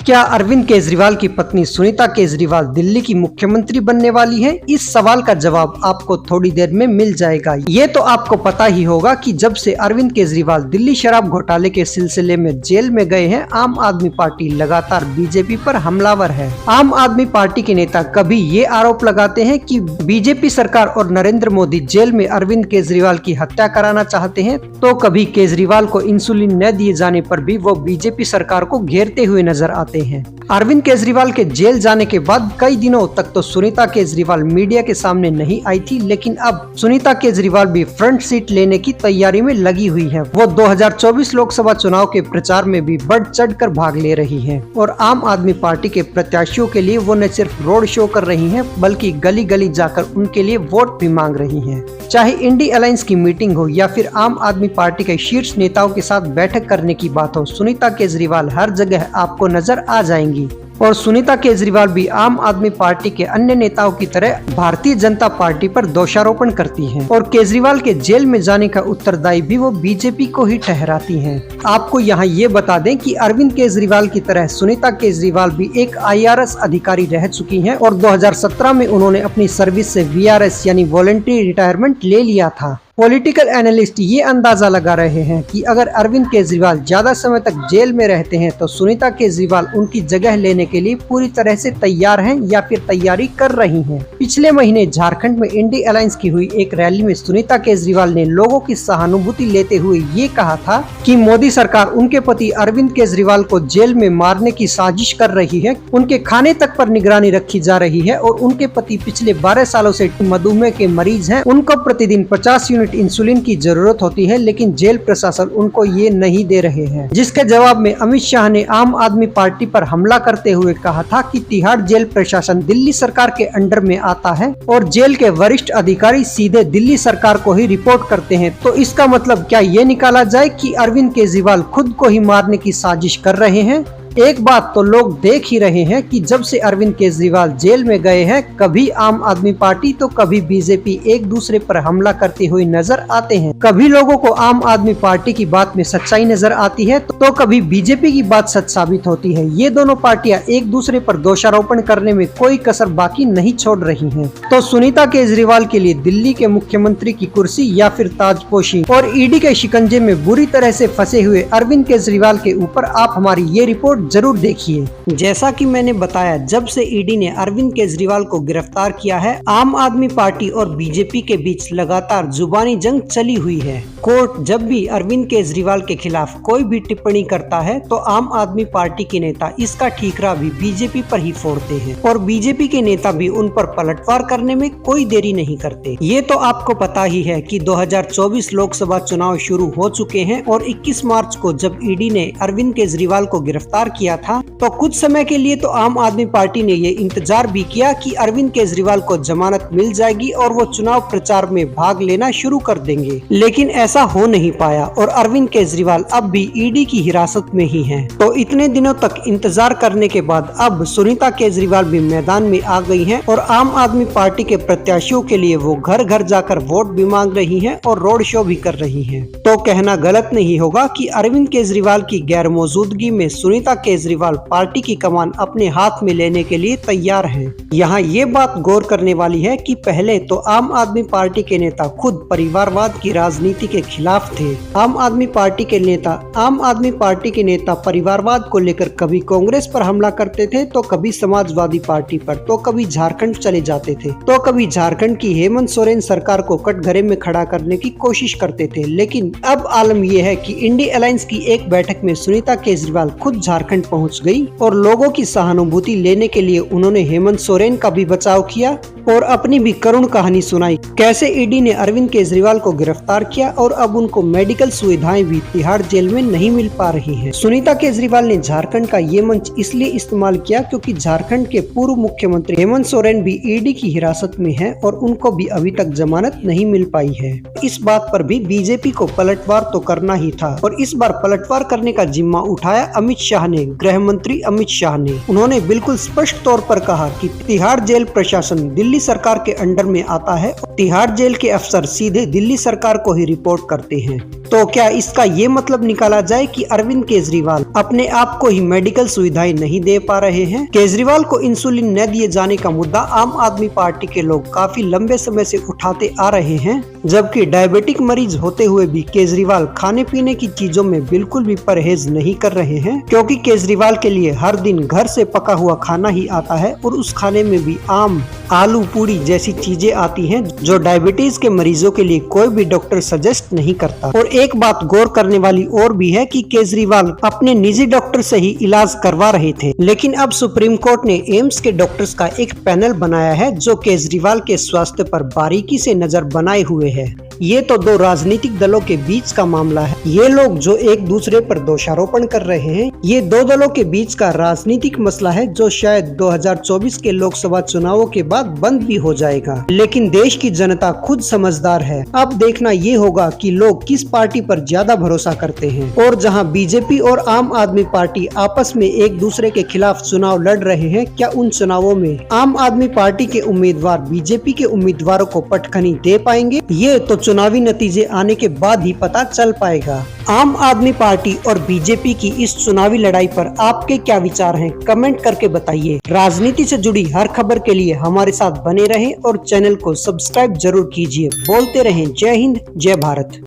क्या अरविंद केजरीवाल की पत्नी सुनीता केजरीवाल दिल्ली की मुख्यमंत्री बनने वाली है? इस सवाल का जवाब आपको थोड़ी देर में मिल जाएगा। ये तो आपको पता ही होगा कि जब से अरविंद केजरीवाल दिल्ली शराब घोटाले के सिलसिले में जेल में गए हैं, आम आदमी पार्टी लगातार बीजेपी पर हमलावर है। आम आदमी पार्टी के नेता कभी ये आरोप लगाते हैं कि बीजेपी सरकार और नरेंद्र मोदी जेल में अरविंद केजरीवाल की हत्या कराना चाहते हैं, तो कभी केजरीवाल को इंसुलिन न दिए जाने पर भी वो बीजेपी सरकार को घेरते हुए नजर आते हैं। अरविंद केजरीवाल के जेल जाने के बाद कई दिनों तक तो सुनीता केजरीवाल मीडिया के सामने नहीं आई थी, लेकिन अब सुनीता केजरीवाल भी फ्रंट सीट लेने की तैयारी में लगी हुई है। वो 2024 लोकसभा चुनाव के प्रचार में भी बढ़ चढ़कर भाग ले रही हैं और आम आदमी पार्टी के प्रत्याशियों के लिए वो न सिर्फ रोड शो कर रही हैं, बल्कि गली गली जाकर उनके लिए वोट भी मांग रही हैं। चाहे इंडी अलायंस की मीटिंग हो या फिर आम आदमी पार्टी के शीर्ष नेताओं के साथ बैठक करने की बात हो, सुनीता केजरीवाल हर जगह आपको नजर आ जाएंगी। और सुनीता केजरीवाल भी आम आदमी पार्टी के अन्य नेताओं की तरह भारतीय जनता पार्टी पर दोषारोपण करती हैं और केजरीवाल के जेल में जाने का उत्तरदायी भी वो बीजेपी को ही ठहराती हैं। आपको यहाँ ये बता दें कि अरविंद केजरीवाल की तरह सुनीता केजरीवाल भी एक IRS अधिकारी रह चुकी हैं और 2017 में उन्होंने अपनी सर्विस से VRS यानी वॉलंटरी रिटायरमेंट ले लिया था। पॉलिटिकल एनालिस्ट ये अंदाजा लगा रहे हैं कि अगर अरविंद केजरीवाल ज्यादा समय तक जेल में रहते हैं तो सुनीता केजरीवाल उनकी जगह लेने के लिए पूरी तरह से तैयार हैं या फिर तैयारी कर रही हैं। पिछले महीने झारखंड में इंडी अलायंस की हुई एक रैली में सुनीता केजरीवाल ने लोगों की सहानुभूति लेते हुए ये कहा था कि मोदी सरकार उनके पति अरविंद केजरीवाल को जेल में मारने की साजिश कर रही है। उनके खाने तक पर निगरानी रखी जा रही है और उनके पति पिछले 12 सालों से मधुमेह के मरीज हैं। उनको प्रतिदिन 50 यूनिट इंसुलिन की जरूरत होती है, लेकिन जेल प्रशासन उनको ये नहीं दे रहे हैं। जिसके जवाब में अमित शाह ने आम आदमी पार्टी पर हमला करते हुए कहा था कि तिहाड़ जेल प्रशासन दिल्ली सरकार के अंडर में आता है और जेल के वरिष्ठ अधिकारी सीधे दिल्ली सरकार को ही रिपोर्ट करते हैं। तो इसका मतलब क्या ये निकाला जाए कि अरविंद केजरीवाल खुद को ही मारने की साजिश कर रहे हैं? एक बात तो लोग देख ही रहे हैं कि जब से अरविंद केजरीवाल जेल में गए हैं, कभी आम आदमी पार्टी तो कभी बीजेपी एक दूसरे पर हमला करते हुए नजर आते हैं। कभी लोगों को आम आदमी पार्टी की बात में सच्चाई नजर आती है तो कभी बीजेपी की बात सच साबित होती है। ये दोनों पार्टियां एक दूसरे पर दोषारोपण करने में कोई कसर बाकी नहीं छोड़ रही हैं। तो सुनीता केजरीवाल के लिए दिल्ली के मुख्यमंत्री की कुर्सी या फिर ताजपोशी और ईडी के शिकंजे में बुरी तरह से फंसे हुए अरविंद केजरीवाल के ऊपर आप हमारी ये रिपोर्ट जरूर देखिए। जैसा कि मैंने बताया, जब से ईडी ने अरविंद केजरीवाल को गिरफ्तार किया है, आम आदमी पार्टी और बीजेपी के बीच लगातार जुबानी जंग चली हुई है। कोर्ट जब भी अरविंद केजरीवाल के खिलाफ कोई भी टिप्पणी करता है तो आम आदमी पार्टी के नेता इसका ठीकरा भी बीजेपी पर ही फोड़ते हैं और बीजेपी के नेता भी उन पर पलटवार करने में कोई देरी नहीं करते। ये तो आपको पता ही है कि 2024 लोकसभा चुनाव शुरू हो चुके हैं और 21 मार्च को जब ईडी ने अरविंद केजरीवाल को गिरफ्तार किया था तो कुछ समय के लिए तो आम आदमी पार्टी ने ये इंतजार भी किया कि अरविंद केजरीवाल को जमानत मिल जाएगी और वो चुनाव प्रचार में भाग लेना शुरू कर देंगे, लेकिन ऐसा हो नहीं पाया और अरविंद केजरीवाल अब भी ईडी की हिरासत में ही हैं। तो इतने दिनों तक इंतजार करने के बाद अब सुनीता केजरीवाल भी मैदान में आ गई हैं और आम आदमी पार्टी के प्रत्याशियों के लिए वो घर घर जाकर वोट भी मांग रही हैं और रोड शो भी कर रही हैं। तो कहना गलत नहीं होगा कि अरविंद केजरीवाल की गैर मौजूदगी में सुनीता केजरीवाल पार्टी की कमान अपने हाथ में लेने के लिए तैयार हैं। यहाँ ये बात गौर करने वाली है कि पहले तो आम आदमी पार्टी के नेता खुद परिवारवाद की राजनीति के खिलाफ थे। आम आदमी पार्टी के नेता परिवारवाद को लेकर कभी कांग्रेस पर हमला करते थे तो कभी समाजवादी पार्टी पर, तो कभी झारखंड चले जाते थे, तो कभी झारखंड की हेमंत सोरेन सरकार को कटघरे में खड़ा करने की कोशिश करते थे। लेकिन अब आलम यह है कि इंडी अलायंस की एक बैठक में सुनीता केजरीवाल खुद झारखंड पहुंच गई और लोगों की सहानुभूति लेने के लिए उन्होंने हेमंत सोरेन का भी बचाव किया और अपनी भी करुण कहानी सुनाई, कैसे ईडी ने अरविंद केजरीवाल को गिरफ्तार किया और अब उनको मेडिकल सुविधाएं भी तिहाड़ जेल में नहीं मिल पा रही हैं। सुनीता केजरीवाल ने झारखंड का ये मंच इसलिए इस्तेमाल किया क्योंकि झारखंड के पूर्व मुख्यमंत्री हेमंत सोरेन भी ईडी की हिरासत में हैं और उनको भी अभी तक जमानत नहीं मिल पाई है। इस बात पर भी बीजेपी को पलटवार तो करना ही था और इस बार पलटवार करने का जिम्मा उठाया अमित शाह ने। गृह मंत्री मंत्री अमित शाह ने। उन्होंने बिल्कुल स्पष्ट तौर पर कहा कि तिहाड़ जेल प्रशासन दिल्ली सरकार के अंडर में आता है और तिहाड़ जेल के अफसर सीधे दिल्ली सरकार को ही रिपोर्ट करते हैं। तो क्या इसका ये मतलब निकाला जाए कि अरविंद केजरीवाल अपने आप को ही मेडिकल सुविधाएं नहीं दे पा रहे हैं? केजरीवाल को इंसुलिन न दिए जाने का मुद्दा आम आदमी पार्टी के लोग काफी लंबे समय से उठाते आ रहे हैं, जबकि डायबिटिक मरीज होते हुए भी केजरीवाल खाने पीने की चीजों में बिल्कुल भी परहेज नहीं कर रहे हैं, क्योंकि केजरीवाल के लिए हर दिन घर से पका हुआ खाना ही आता है और उस खाने में भी आम, आलू, पूरी जैसी चीजें आती हैं जो डायबिटीज के मरीजों के लिए कोई भी डॉक्टर सजेस्ट नहीं करता। और एक बात गौर करने वाली और भी है कि केजरीवाल अपने निजी डॉक्टर से ही इलाज करवा रहे थे, लेकिन अब सुप्रीम कोर्ट ने एम्स के डॉक्टर्स का एक पैनल बनाया है जो केजरीवाल के स्वास्थ्य पर बारीकी से नजर बनाए हुए है। ये तो दो राजनीतिक दलों के बीच का मामला है। ये लोग जो एक दूसरे पर दोषारोपण कर रहे हैं, ये दो दलों के बीच का राजनीतिक मसला है जो शायद 2024 के लोकसभा चुनावों के बाद बंद भी हो जाएगा। लेकिन देश की जनता खुद समझदार है। अब देखना ये होगा कि लोग किस पार्टी पर ज्यादा भरोसा करते हैं। और जहां बीजेपी और आम आदमी पार्टी आपस में एक दूसरे के खिलाफ चुनाव लड़ रहे हैं, क्या उन चुनावों में आम आदमी पार्टी के उम्मीदवार बीजेपी के उम्मीदवारों को पटखनी दे पाएंगे? ये तो चुनावी नतीजे आने के बाद ही पता चल पाएगा। आम आदमी पार्टी और बीजेपी की इस चुनावी लड़ाई पर आपके क्या विचार हैं? कमेंट करके बताइए। राजनीति से जुड़ी हर खबर के लिए हमारे साथ बने रहें और चैनल को सब्सक्राइब जरूर कीजिए। बोलते रहें जय हिंद, जय भारत।